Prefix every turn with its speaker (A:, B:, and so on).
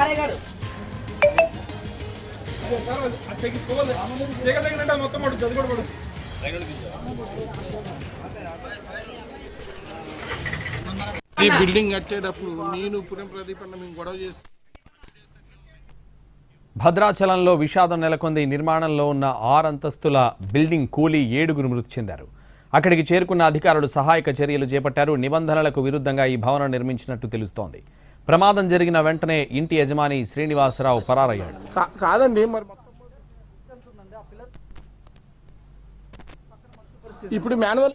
A: ఈ బిల్డింగ్ కట్టేటప్పుడు నేను పురం ప్రదీప్ అన్న మేము గొడవ చేస్తాం.
B: భద్రాచలంలో విషాదం నెలకొంది. నిర్మాణంలో ఉన్న 6 అంతస్తుల బిల్డింగ్ కూలి 7గురు మృతి చెందారు. అక్కడికి చేరుకున్న అధికారులు సహాయక చర్యలు చేపట్టారు. నిబంధనలకు విరుద్ధంగా ఈ భవనం నిర్మించినట్టు తెలుస్తోంది. ప్రమాదం జరిగిన వెంటనే ఇంటి యజమాని శ్రీనివాసరావు పరారయ్యాడు.
A: కాదండి మరి ఇప్పుడు మాన్యువల్